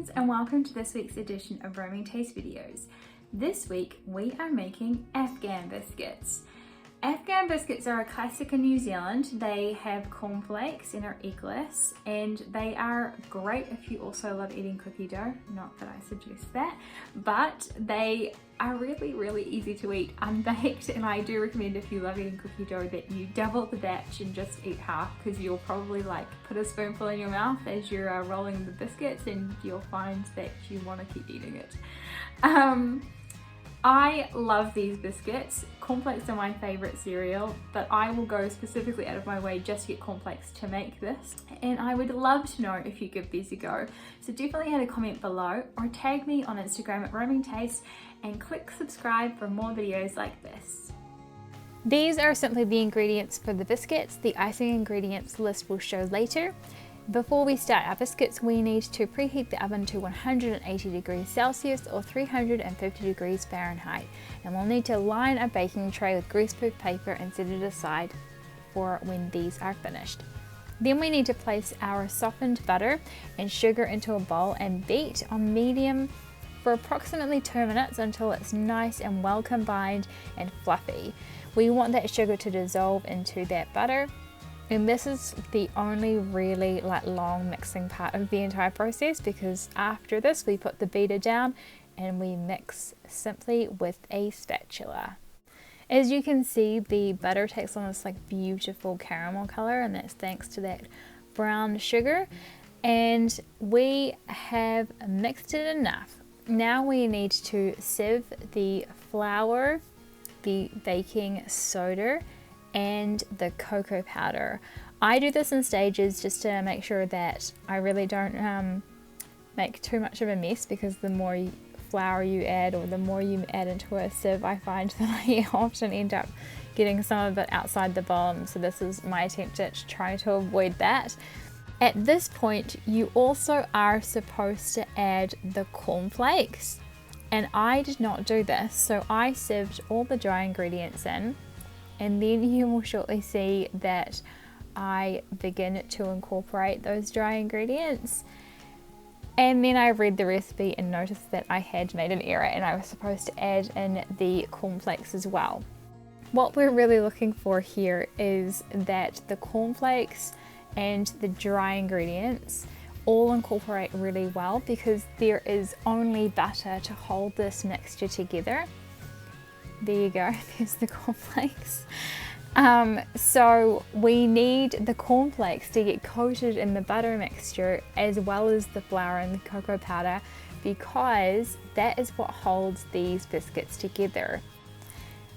friends, and welcome to this week's edition of Roaming Taste Videos. This week we are making Afghan biscuits. Afghan biscuits are a classic in New Zealand. They have cornflakes and are eggless, and they are great if you also love eating cookie dough. Not that I suggest that, but they are really easy to eat unbaked, and I do recommend if you love eating cookie dough that you double the batch and just eat half, because you'll probably put a spoonful in your mouth as you're rolling the biscuits and you'll find that you want to keep eating it. I love these biscuits. Cornflakes are my favourite cereal, but I will go specifically out of my way just to get cornflakes to make this. And I would love to know if you give these a go. So definitely add a comment below or tag me on Instagram at Roaming Taste and click subscribe for more videos like this. These are simply the ingredients for the biscuits. The icing ingredients list will show later. Before we start our biscuits, we need to preheat the oven to 180 degrees Celsius or 350 degrees Fahrenheit. And we'll need to line our baking tray with greaseproof paper and set it aside for when these are finished. Then we need to place our softened butter and sugar into a bowl and beat on medium for approximately 2 minutes until it's nice and well combined and fluffy. We want that sugar to dissolve into that butter. And this is the only really long mixing part of the entire process, because after this we put the beater down and we mix simply with a spatula. As you can see, the butter takes on this beautiful caramel color, and that's thanks to that brown sugar. And we have mixed it enough. Now we need to sieve the flour, the baking soda, and the cocoa powder. I do this in stages just to make sure that I really don't make too much of a mess, because the more flour you add or the more you add into a sieve, I find that I often end up getting some of it outside the bowl, so this is my attempt at trying to avoid that. At this point, you also are supposed to add the cornflakes, and I did not do this, so I sieved all the dry ingredients in. And then you will shortly see that I begin to incorporate those dry ingredients. And then I read the recipe and noticed that I had made an error and I was supposed to add in the cornflakes as well. What we're really looking for here is that the cornflakes and the dry ingredients all incorporate really well, because there is only butter to hold this mixture together. There you go, there's the cornflakes. So we need the cornflakes to get coated in the butter mixture as well as the flour and the cocoa powder, because that is what holds these biscuits together.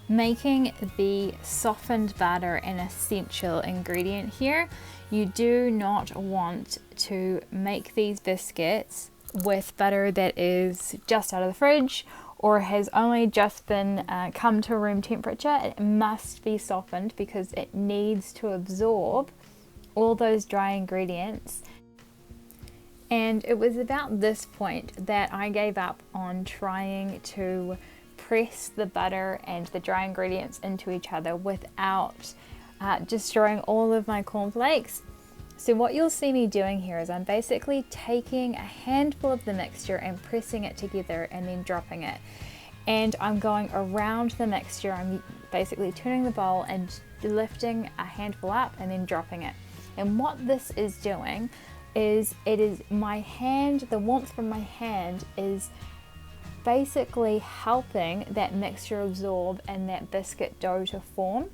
Making the softened butter an essential ingredient here. You do not want to make these biscuits with butter that is just out of the fridge or has only just been come to room temperature. It must be softened because it needs to absorb all those dry ingredients. And it was about this point that I gave up on trying to press the butter and the dry ingredients into each other without destroying all of my cornflakes. So what you'll see me doing here is I'm basically taking a handful of the mixture and pressing it together and then dropping it. And I'm going around the mixture. I'm basically turning the bowl and lifting a handful up and then dropping it. And what this is doing is my hand, the warmth from my hand is basically helping that mixture absorb and that biscuit dough to form.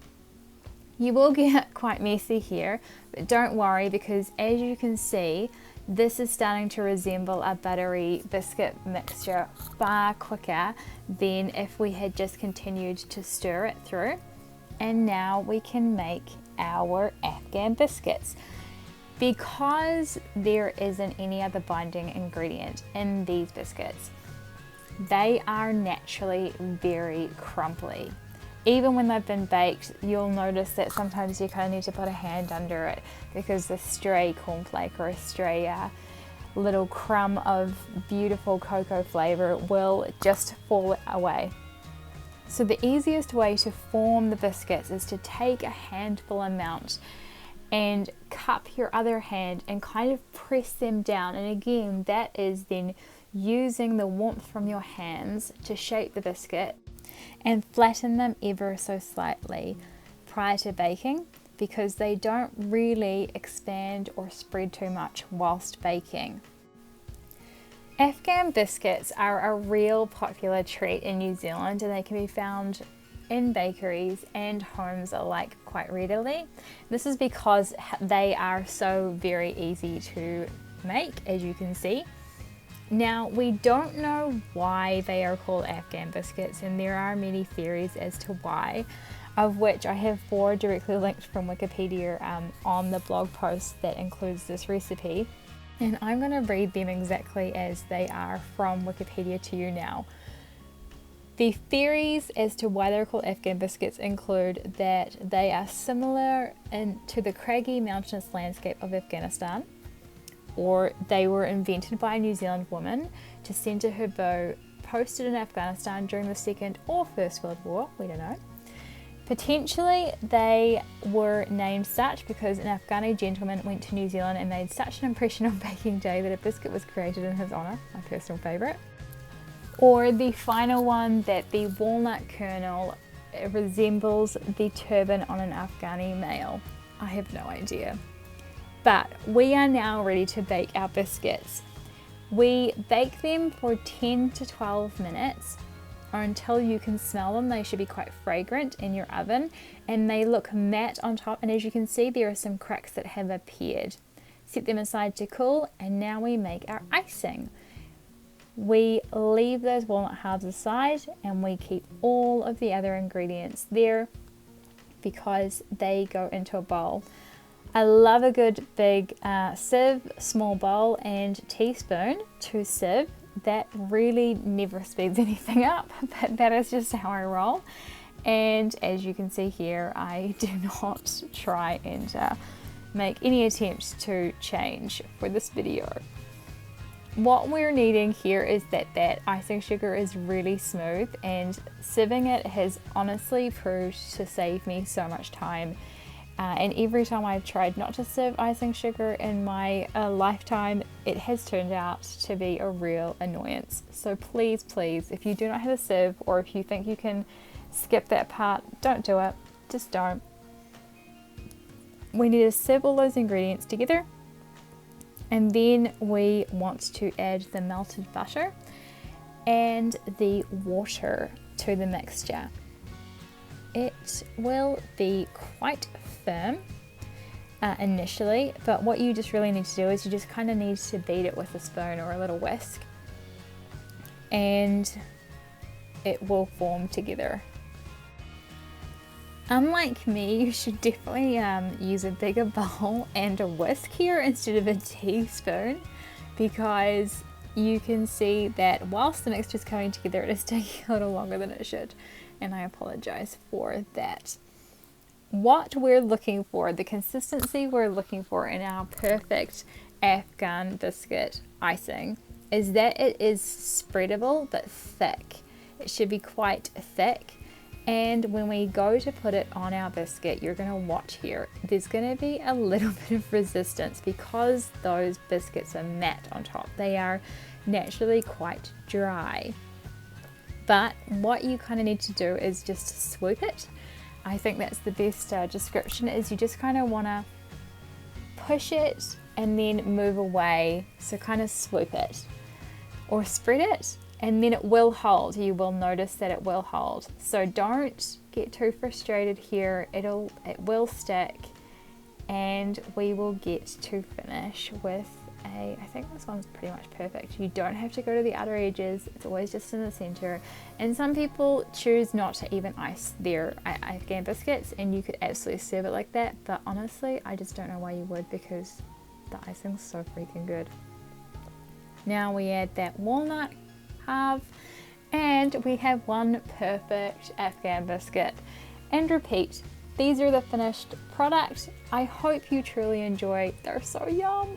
You will get quite messy here, but don't worry, because as you can see, this is starting to resemble a buttery biscuit mixture far quicker than if we had just continued to stir it through. And now we can make our Afghan biscuits. Because there isn't any other binding ingredient in these biscuits, they are naturally very crumbly. Even when they've been baked, you'll notice that sometimes you kind of need to put a hand under it, because the stray cornflake or a stray little crumb of beautiful cocoa flavor will just fall away. So the easiest way to form the biscuits is to take a handful amount and cup your other hand and kind of press them down. And again, that is then using the warmth from your hands to shape the biscuit and flatten them ever so slightly prior to baking, because they don't really expand or spread too much whilst baking. Afghan biscuits are a real popular treat in New Zealand, and they can be found in bakeries and homes alike quite readily. This is because they are so very easy to make, as you can see. Now, we don't know why they are called Afghan biscuits, and there are many theories as to why, of which I have 4 directly linked from Wikipedia on the blog post that includes this recipe. And I'm going to read them exactly as they are from Wikipedia to you now. The theories as to why they're called Afghan biscuits include that they are similar to the craggy mountainous landscape of Afghanistan, or they were invented by a New Zealand woman to send to her beau posted in Afghanistan during the Second or First World War, we don't know. Potentially they were named such because an Afghani gentleman went to New Zealand and made such an impression on baking day that a biscuit was created in his honour, my personal favourite. Or the final one, that the walnut kernel resembles the turban on an Afghani male. I have no idea. But we are now ready to bake our biscuits. We bake them for 10 to 12 minutes, or until you can smell them. They should be quite fragrant in your oven, and they look matte on top, and as you can see there are some cracks that have appeared. Set them aside to cool, and now we make our icing. We leave those walnut halves aside and we keep all of the other ingredients there because they go into a bowl. I love a good big sieve, small bowl and teaspoon to sieve. That really never speeds anything up, but that is just how I roll. And as you can see here, I do not try and make any attempts to change for this video. What we're needing here is that icing sugar is really smooth, and sieving it has honestly proved to save me so much time. And every time I've tried not to sieve icing sugar in my lifetime, it has turned out to be a real annoyance. So please, please, if you do not have a sieve, or if you think you can skip that part, don't do it. Just don't. We need to sieve all those ingredients together, and then we want to add the melted butter and the water to the mixture. It will be quite firm initially, but what you just really need to do is you just kind of need to beat it with a spoon or a little whisk, and it will form together. Unlike me, you should definitely use a bigger bowl and a whisk here instead of a teaspoon, because you can see that whilst the mixture is coming together, it is taking a little longer than it should, and I apologize for that. What we're looking for, the consistency we're looking for in our perfect Afghan biscuit icing, is that it is spreadable but thick. It should be quite thick. And when we go to put it on our biscuit, you're going to watch here, there's going to be a little bit of resistance because those biscuits are matte on top. They are naturally quite dry. But what you kind of need to do is just swoop it. I think that's the best description, is you just kind of want to push it and then move away. So kind of swoop it or spread it, and then it will hold. You will notice that it will hold. So don't get too frustrated here. It will stick, and we will get to finish with I think this one's pretty much perfect. You don't have to go to the outer edges. It's always just in the center. And some people choose not to even ice their Afghan biscuits, and you could absolutely serve it like that. But honestly, I just don't know why you would, because the icing's so freaking good. Now we add that walnut halve, and we have one perfect Afghan biscuit. And repeat. These are the finished product. I hope you truly enjoy. They're so yum.